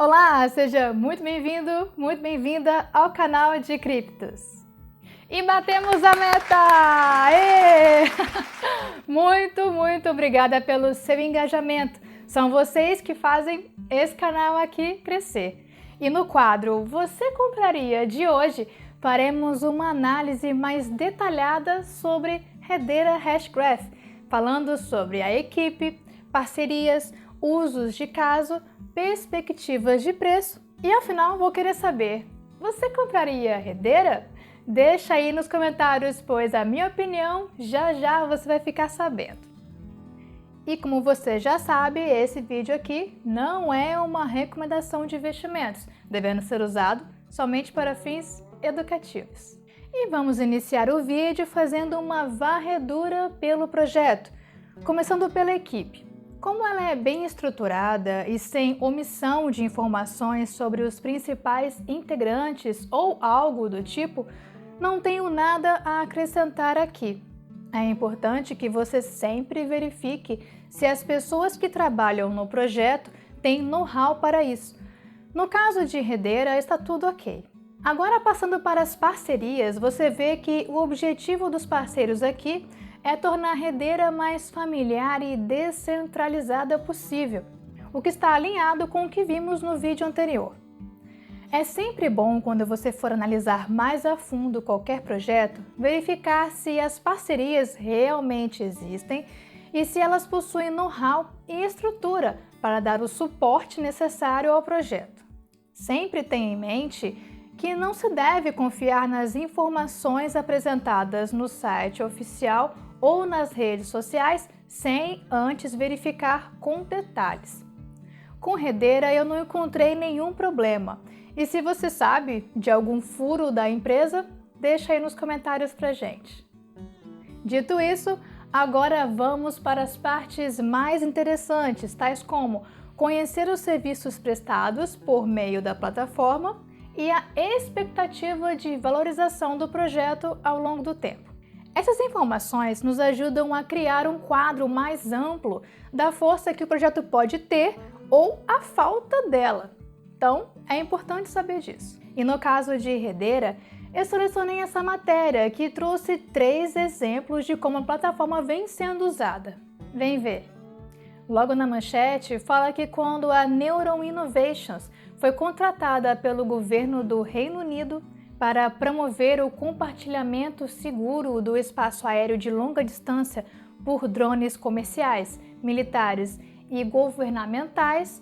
Olá, seja muito bem-vindo, muito bem-vinda ao canal de criptos. E batemos a meta! Êêê! Muito obrigada pelo seu engajamento. São vocês que fazem esse canal aqui crescer. E no quadro Você Compraria de hoje, faremos uma análise mais detalhada sobre Hedera Hashgraph, falando sobre a equipe, parcerias, usos de caso, perspectivas de preço e afinal vou querer saber, você compraria Hedera? Deixa aí nos comentários, pois a minha opinião já você vai ficar sabendo. E como você já sabe, esse vídeo aqui não é uma recomendação de investimentos, devendo ser usado somente para fins educativos. E vamos iniciar o vídeo fazendo uma varredura pelo projeto, começando pela equipe. Como ela é bem estruturada e sem omissão de informações sobre os principais integrantes ou algo do tipo, não tenho nada a acrescentar aqui. É importante que você sempre verifique se as pessoas que trabalham no projeto têm know-how para isso. No caso de Hedera, está tudo ok. Agora, passando para as parcerias, você vê que o objetivo dos parceiros aqui é tornar a Hedera mais familiar e descentralizada possível, o que está alinhado com o que vimos no vídeo anterior. É sempre bom, quando você for analisar mais a fundo qualquer projeto, verificar se as parcerias realmente existem e se elas possuem know-how e estrutura para dar o suporte necessário ao projeto. Sempre tenha em mente que não se deve confiar nas informações apresentadas no site oficial ou nas redes sociais sem antes verificar com detalhes. Com Hedera eu não encontrei nenhum problema. E se você sabe de algum furo da empresa, deixa aí nos comentários pra gente. Dito isso, agora vamos para as partes mais interessantes, tais como conhecer os serviços prestados por meio da plataforma e a expectativa de valorização do projeto ao longo do tempo. Essas informações nos ajudam a criar um quadro mais amplo da força que o projeto pode ter ou a falta dela. Então, é importante saber disso. E no caso de Hedera, eu selecionei essa matéria que trouxe 3 exemplos de como a plataforma vem sendo usada. Vem ver. Logo na manchete, fala que quando a Neuron Innovations foi contratada pelo governo do Reino Unido para promover o compartilhamento seguro do espaço aéreo de longa distância por drones comerciais, militares e governamentais,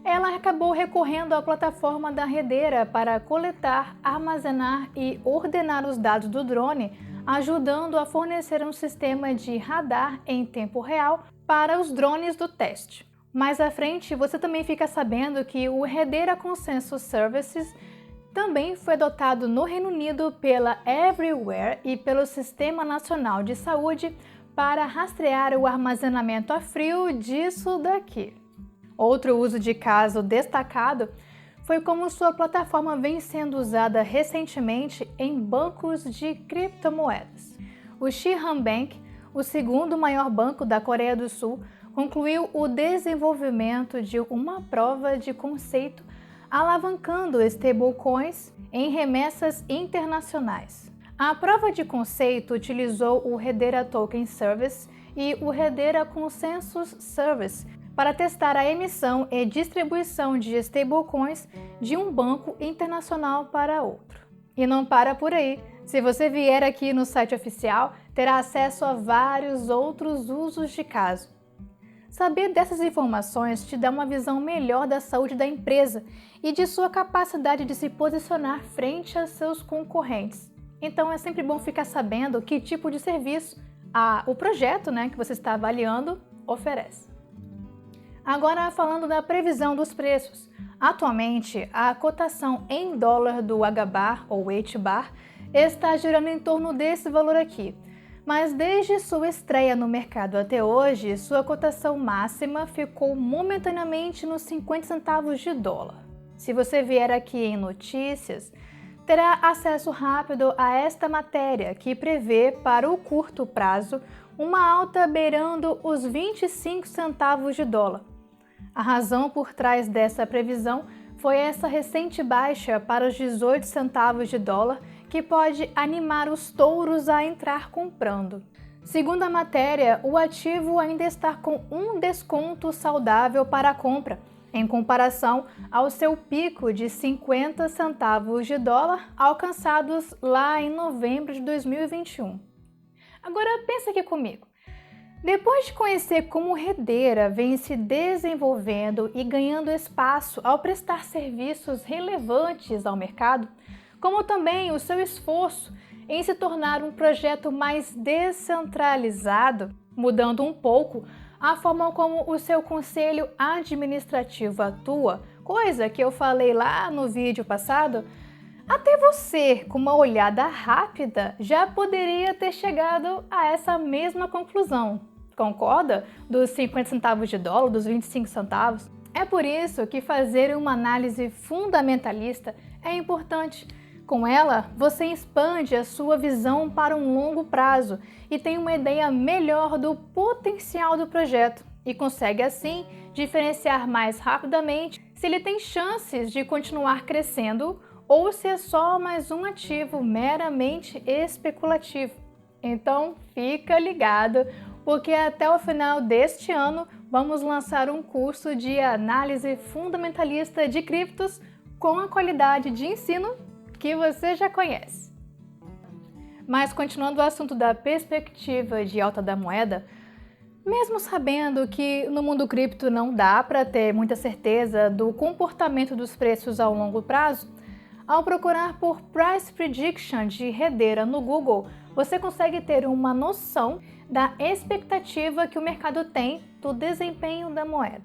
ela acabou recorrendo à plataforma da Hedera para coletar, armazenar e ordenar os dados do drone, ajudando a fornecer um sistema de radar em tempo real para os drones do teste. Mais à frente, você também fica sabendo que o Hedera Consensus Services também foi adotado no Reino Unido pela Everywhere e pelo Sistema Nacional de Saúde para rastrear o armazenamento a frio disso daqui. Outro uso de caso destacado foi como sua plataforma vem sendo usada recentemente em bancos de criptomoedas. O Shinhan Bank, o segundo maior banco da Coreia do Sul, concluiu o desenvolvimento de uma prova de conceito alavancando stablecoins em remessas internacionais. A prova de conceito utilizou o Hedera Token Service e o Hedera Consensus Service para testar a emissão e distribuição de stablecoins de um banco internacional para outro. E não para por aí. Se você vier aqui no site oficial, terá acesso a vários outros usos de caso. Saber dessas informações te dá uma visão melhor da saúde da empresa e de sua capacidade de se posicionar frente a seus concorrentes. Então é sempre bom ficar sabendo que tipo de serviço o projeto que você está avaliando oferece. Agora, falando da previsão dos preços. Atualmente, a cotação em dólar do H-Bar ou H-Bar está girando em torno desse valor aqui. Mas desde sua estreia no mercado até hoje, sua cotação máxima ficou momentaneamente nos 50 centavos de dólar. Se você vier aqui em notícias, terá acesso rápido a esta matéria que prevê para o curto prazo uma alta beirando os 25 centavos de dólar. A razão por trás dessa previsão foi essa recente baixa para os 18 centavos de dólar que pode animar os touros a entrar comprando. Segundo a matéria, o ativo ainda está com um desconto saudável para a compra, em comparação ao seu pico de 50 centavos de dólar alcançados lá em novembro de 2021. Agora pensa aqui comigo. Depois de conhecer como Redeira vem se desenvolvendo e ganhando espaço ao prestar serviços relevantes ao mercado, como também o seu esforço em se tornar um projeto mais descentralizado, mudando um pouco a forma como o seu conselho administrativo atua, coisa que eu falei lá no vídeo passado, até você, com uma olhada rápida, já poderia ter chegado a essa mesma conclusão. Concorda? Dos 50 centavos de dólar, dos 25 centavos? É por isso que fazer uma análise fundamentalista é importante. Com ela, você expande a sua visão para um longo prazo e tem uma ideia melhor do potencial do projeto e consegue, assim, diferenciar mais rapidamente se ele tem chances de continuar crescendo ou se é só mais um ativo meramente especulativo. Então, fica ligado, porque até o final deste ano vamos lançar um curso de análise fundamentalista de criptos com a qualidade de ensino que você já conhece. Mas continuando o assunto da perspectiva de alta da moeda, mesmo sabendo que no mundo cripto não dá para ter muita certeza do comportamento dos preços ao longo prazo, ao procurar por Price Prediction de Redeira no Google, você consegue ter uma noção da expectativa que o mercado tem do desempenho da moeda.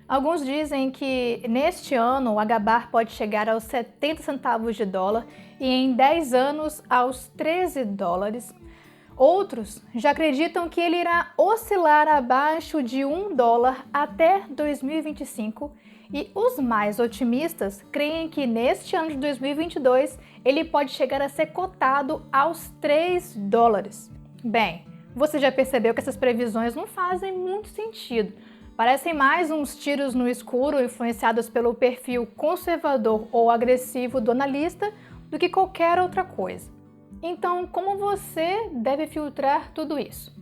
Alguns dizem que neste ano o HBAR pode chegar aos 70 centavos de dólar e em 10 anos aos 13 dólares. Outros já acreditam que ele irá oscilar abaixo de 1 dólar até 2025 e os mais otimistas creem que neste ano de 2022 ele pode chegar a ser cotado aos 3 dólares. Bem, você já percebeu que essas previsões não fazem muito sentido. Parecem mais uns tiros no escuro influenciados pelo perfil conservador ou agressivo do analista do que qualquer outra coisa. Então, como você deve filtrar tudo isso?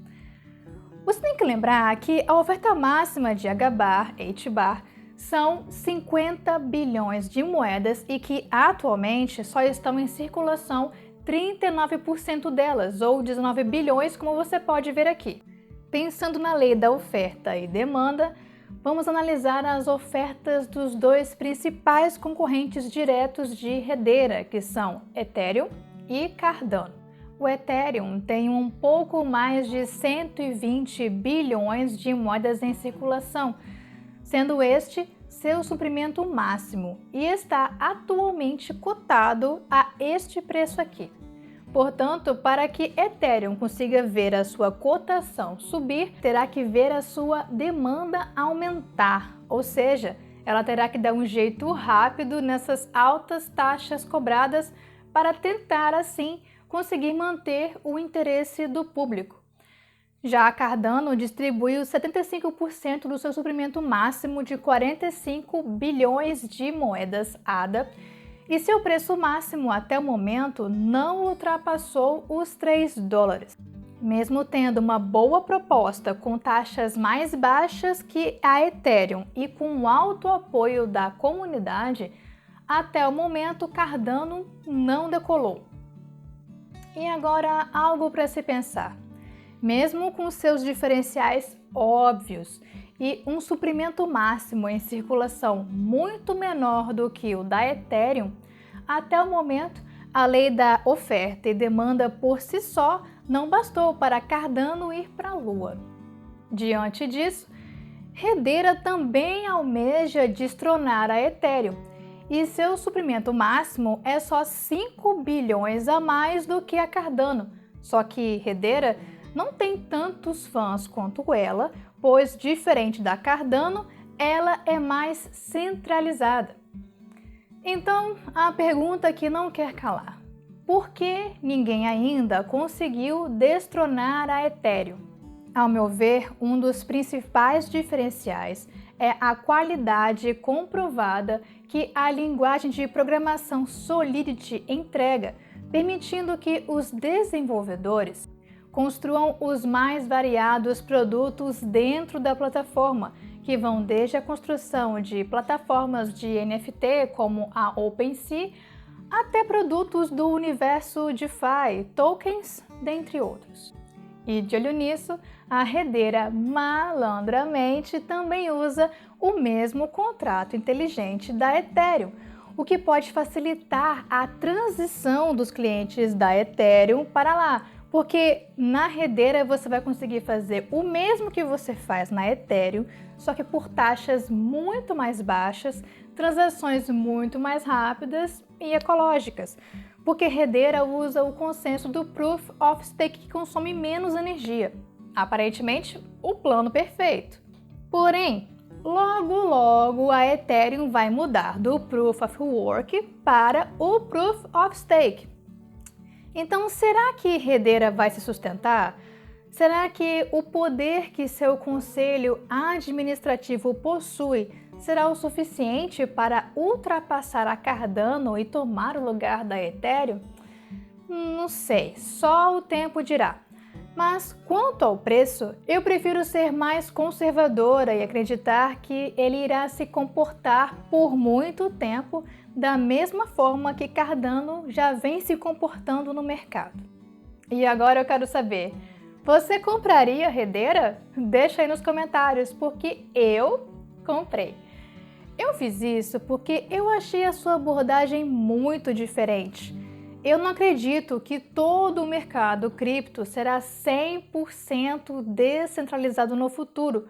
Você tem que lembrar que a oferta máxima de HBAR, HBAR, são 50 bilhões de moedas e que atualmente só estão em circulação 39% delas, ou 19 bilhões, como você pode ver aqui. Pensando na lei da oferta e demanda, vamos analisar as ofertas dos dois principais concorrentes diretos de Redeira, que são Ethereum e Cardano. O Ethereum tem um pouco mais de 120 bilhões de moedas em circulação, sendo este seu suprimento máximo e está atualmente cotado a este preço aqui. Portanto, para que Ethereum consiga ver a sua cotação subir, terá que ver a sua demanda aumentar, ou seja, ela terá que dar um jeito rápido nessas altas taxas cobradas para tentar, assim, conseguir manter o interesse do público. Já a Cardano distribui os 75% do seu suprimento máximo de 45 bilhões de moedas ADA, e seu preço máximo até o momento não ultrapassou os 3 dólares. Mesmo tendo uma boa proposta com taxas mais baixas que a Ethereum e com alto apoio da comunidade, até o momento Cardano não decolou. E agora algo para se pensar. Mesmo com seus diferenciais óbvios e um suprimento máximo em circulação muito menor do que o da Ethereum, até o momento a lei da oferta e demanda por si só não bastou para Cardano ir para a Lua. Diante disso, Redeira também almeja destronar a Ethereum e seu suprimento máximo é só 5 bilhões a mais do que a Cardano, só que Redeira não tem tantos fãs quanto ela, pois, diferente da Cardano, ela é mais centralizada. Então, a pergunta que não quer calar: por que ninguém ainda conseguiu destronar a Ethereum? Ao meu ver, um dos principais diferenciais é a qualidade comprovada que a linguagem de programação Solidity entrega, permitindo que os desenvolvedores construam os mais variados produtos dentro da plataforma, que vão desde a construção de plataformas de NFT como a OpenSea, até produtos do universo DeFi, tokens, dentre outros. E de olho nisso, a Hedera malandramente também usa o mesmo contrato inteligente da Ethereum, o que pode facilitar a transição dos clientes da Ethereum para lá, porque na Hedera você vai conseguir fazer o mesmo que você faz na Ethereum, só que por taxas muito mais baixas, transações muito mais rápidas e ecológicas, porque Hedera usa o consenso do Proof of Stake, que consome menos energia. Aparentemente, o plano perfeito. Porém, logo a Ethereum vai mudar do Proof of Work para o Proof of Stake. Então, será que Hedera vai se sustentar? Será que o poder que seu conselho administrativo possui será o suficiente para ultrapassar a Cardano e tomar o lugar da Ethereum? Não sei, só o tempo dirá. Mas quanto ao preço, eu prefiro ser mais conservadora e acreditar que ele irá se comportar por muito tempo da mesma forma que Cardano já vem se comportando no mercado. E agora eu quero saber, você compraria Hedera? Deixa aí nos comentários, porque eu comprei. Eu fiz isso porque eu achei a sua abordagem muito diferente. Eu não acredito que todo o mercado cripto será 100% descentralizado no futuro.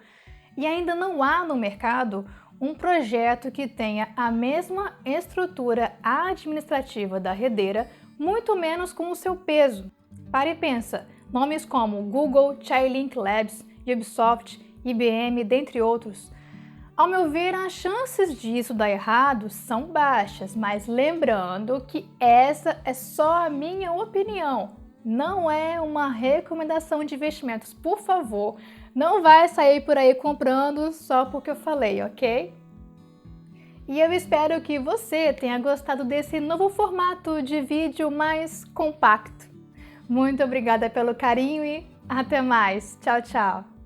E ainda não há no mercado um projeto que tenha a mesma estrutura administrativa da Hedera, muito menos com o seu peso. Para e pensa, nomes como Google, Chainlink Labs, Ubisoft, IBM, dentre outros. Ao meu ver, as chances disso dar errado são baixas, mas lembrando que essa é só a minha opinião, não é uma recomendação de investimentos. Por favor, não vai sair por aí comprando só porque eu falei, ok? E eu espero que você tenha gostado desse novo formato de vídeo mais compacto. Muito obrigada pelo carinho e até mais. Tchau, tchau!